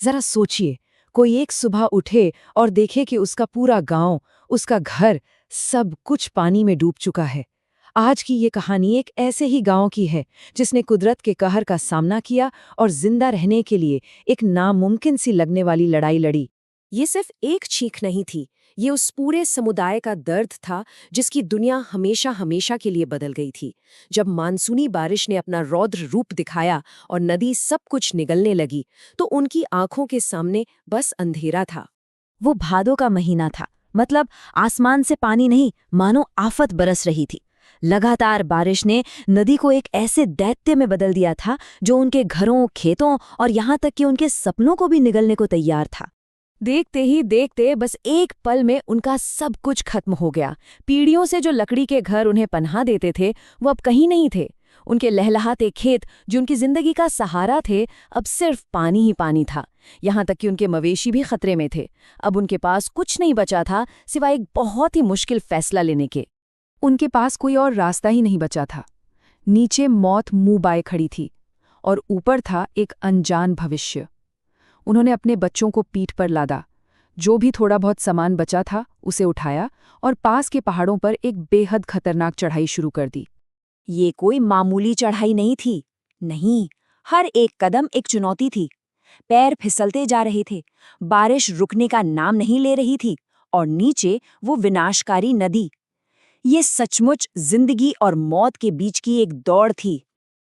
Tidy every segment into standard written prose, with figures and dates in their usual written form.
जरा सोचिए, कोई एक सुबह उठे और देखे कि उसका पूरा गांव, उसका घर, सब कुछ पानी में डूब चुका है। आज की ये कहानी एक ऐसे ही गांव की है जिसने कुदरत के कहर का सामना किया और जिंदा रहने के लिए एक नामुमकिन सी लगने वाली लड़ाई लड़ी। ये सिर्फ एक चीख नहीं थी, ये उस पूरे समुदाय का दर्द था जिसकी दुनिया हमेशा हमेशा के लिए बदल गई थी। जब मानसूनी बारिश ने अपना रौद्र रूप दिखाया और नदी सब कुछ निगलने लगी, तो उनकी आंखों के सामने बस अंधेरा था। वो भादों का महीना था, मतलब आसमान से पानी नहीं, मानो आफत बरस रही थी। लगातार बारिश ने नदी को एक ऐसे दैत्य में बदल दिया था जो उनके घरों, खेतों और यहाँ तक कि उनके सपनों को भी निगलने को तैयार था। देखते ही देखते बस एक पल में उनका सब कुछ खत्म हो गया। पीढ़ियों से जो लकड़ी के घर उन्हें पनाह देते थे, वो अब कहीं नहीं थे। उनके लहलहाते खेत, जो उनकी जिंदगी का सहारा थे, अब सिर्फ पानी ही पानी था। यहाँ तक कि उनके मवेशी भी खतरे में थे। अब उनके पास कुछ नहीं बचा था सिवाय एक बहुत ही मुश्किल फैसला लेने के। उनके पास कोई और रास्ता ही नहीं बचा था। नीचे मौत मुंह बाए खड़ी थी और ऊपर था एक अनजान भविष्य। उन्होंने अपने बच्चों को पीठ पर लादा, जो भी थोड़ा बहुत सामान बचा था उसे उठाया और पास के पहाड़ों पर एक बेहद खतरनाक चढ़ाई शुरू कर दी। ये कोई मामूली चढ़ाई नहीं थी। नहीं, हर एक कदम एक चुनौती थी। पैर फिसलते जा रहे थे, बारिश रुकने का नाम नहीं ले रही थी और नीचे वो विनाशकारी नदी। ये सचमुच जिंदगी और मौत के बीच की एक दौड़ थी।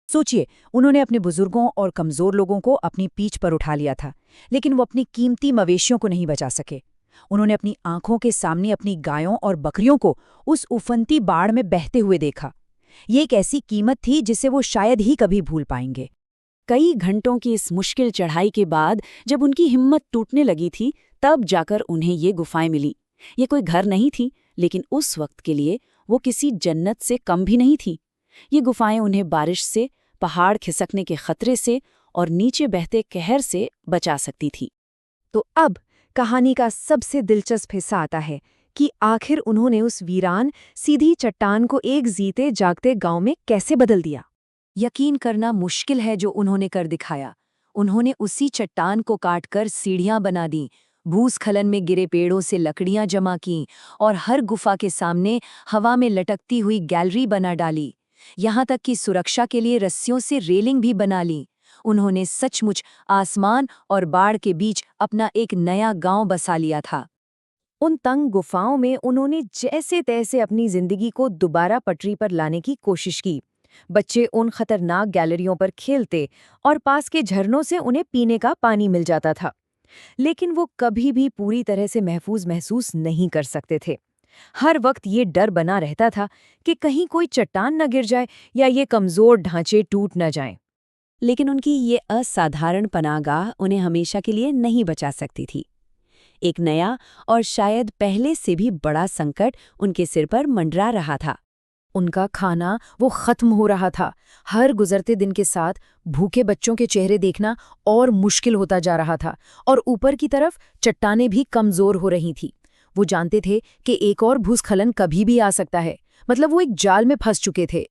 सोचिए, उन्होंने अपने बुजुर्गों और कमजोर लोगों को अपनी पीठ पर उठा लिया था, लेकिन वो अपनी कीमती मवेशियों को नहीं बचा सके। उन्होंने अपनी आंखों के सामने अपनी गायों और बकरियों को उस उफनती बाढ़ में बहते हुए देखा। ये एक ऐसी कीमत थी जिसे वो शायद ही कभी भूल पाएंगे। कई घंटों की इस मुश्किल चढ़ाई के बाद जब उनकी हिम्मत टूटने लगी थी, तब जाकर उन्हें ये गुफाएं मिली। ये कोई घर नहीं थी, लेकिन उस वक्त के लिए वो किसी जन्नत से कम भी नहीं थी। ये गुफाएं उन्हें बारिश से, पहाड़ खिसकने के खतरे से और नीचे बहते कहर से बचा सकती थी। तो अब कहानी का सबसे दिलचस्प हिस्सा आता है कि आखिर उन्होंने उस वीरान, सीधी चट्टान को एक जीते जागते गांव में कैसे बदल दिया। यकीन करना मुश्किल है जो उन्होंने कर दिखाया। उन्होंने उसी चट्टान को काटकर सीढ़ियां बना दी, भूस्खलन में गिरे पेड़ों से लकड़ियां जमा की और हर गुफा के सामने हवा में लटकती हुई गैलरी बना डाली। यहाँ तक कि सुरक्षा के लिए रस्सियों से रेलिंग भी बना ली। उन्होंने सचमुच आसमान और बाढ़ के बीच अपना एक नया गांव बसा लिया था। उन तंग गुफाओं में उन्होंने जैसे तैसे अपनी जिंदगी को दोबारा पटरी पर लाने की कोशिश की। बच्चे उन खतरनाक गैलरियों पर खेलते और पास के झरनों से उन्हें पीने का पानी मिल जाता था, लेकिन वो कभी भी पूरी तरह से महफूज महसूस नहीं कर सकते थे। हर वक्त ये डर बना रहता था कि कहीं कोई चट्टान न गिर जाए या ये कमजोर ढांचे टूट न जाएं। लेकिन उनकी ये असाधारण पनाहगाह उन्हें हमेशा के लिए नहीं बचा सकती थी। एक नया और शायद पहले से भी बड़ा संकट उनके सिर पर मंडरा रहा था। उनका खाना वो खत्म हो रहा था। हर गुजरते दिन के साथ भूखे बच्चों के चेहरे देखना और मुश्किल होता जा रहा था और ऊपर की तरफ चट्टानें भी कमजोर हो रही थी। वो जानते थे कि एक और भूस्खलन कभी भी आ सकता है, मतलब वो एक जाल में फंस चुके थे।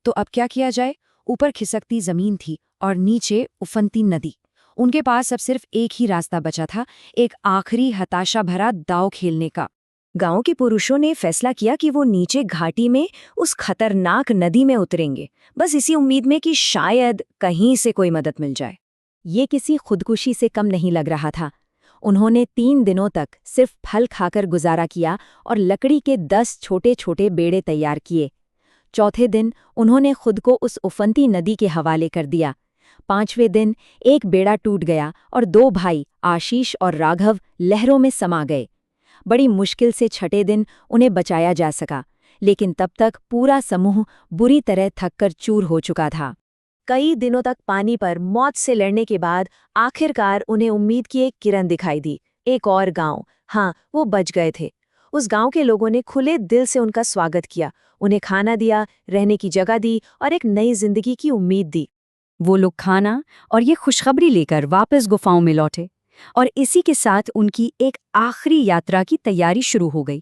तो अब क्या किया जाए? ऊपर खिसकती जमीन थी और नीचे उफनती नदी। उनके पास अब सिर्फ एक ही रास्ता बचा था, एक आखिरी हताशा भरा दांव खेलने का। गांव के पुरुषों ने फैसला किया कि वो नीचे घाटी में उस खतरनाक नदी में उतरेंगे, बस इसी उम्मीद में कि शायद कहीं से कोई मदद मिल जाए। ये किसी खुदकुशी से कम नहीं लग रहा था। उन्होंने 3 दिनों तक सिर्फ फल खाकर गुजारा किया और लकड़ी के 10 छोटे छोटे बेड़े तैयार किए। चौथे दिन उन्होंने खुद को उस उफनती नदी के हवाले कर दिया। 5वें दिन एक बेड़ा टूट गया और 2 भाई आशीष और राघव लहरों में समा गए। बड़ी मुश्किल से 6ठे दिन उन्हें बचाया जा सका, लेकिन तब तक पूरा समूह बुरी तरह थककर चूर हो चुका था। कई दिनों तक पानी पर मौत से लड़ने के बाद आखिरकार उन्हें उम्मीद की एक किरण दिखाई दी। एक और गांव। हाँ, वो बच गए थे। उस गांव के लोगों ने खुले दिल से उनका स्वागत किया, उन्हें खाना दिया, रहने की जगह दी और एक नई जिंदगी की उम्मीद दी। वो लोग खाना और ये खुशखबरी लेकर वापस गुफाओं में लौटे और इसी के साथ उनकी एक आखिरी यात्रा की तैयारी शुरू हो गई।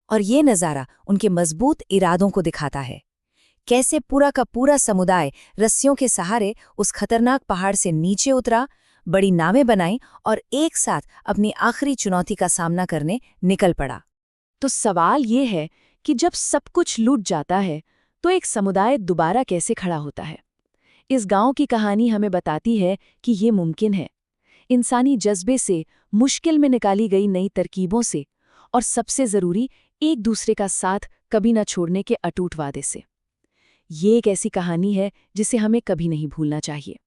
और ये नज़ारा उनके मजबूत इरादों को दिखाता है। कैसे पूरा का पूरा समुदाय रस्सियों के सहारे उस खतरनाक पहाड़ से नीचे उतरा, बड़ी नावें बनाई और एक साथ अपनी आखिरी चुनौती का सामना करने निकल पड़ा। तो सवाल ये है कि जब सब कुछ लूट जाता है तो एक समुदाय दोबारा कैसे खड़ा होता है। इस गांव की कहानी हमें बताती है कि ये मुमकिन है, इंसानी जज्बे से, मुश्किल में निकाली गई नई तरकीबों से, और सबसे ज़रूरी एक दूसरे का साथ कभी न छोड़ने के अटूट वादे से। ये एक ऐसी कहानी है जिसे हमें कभी नहीं भूलना चाहिए।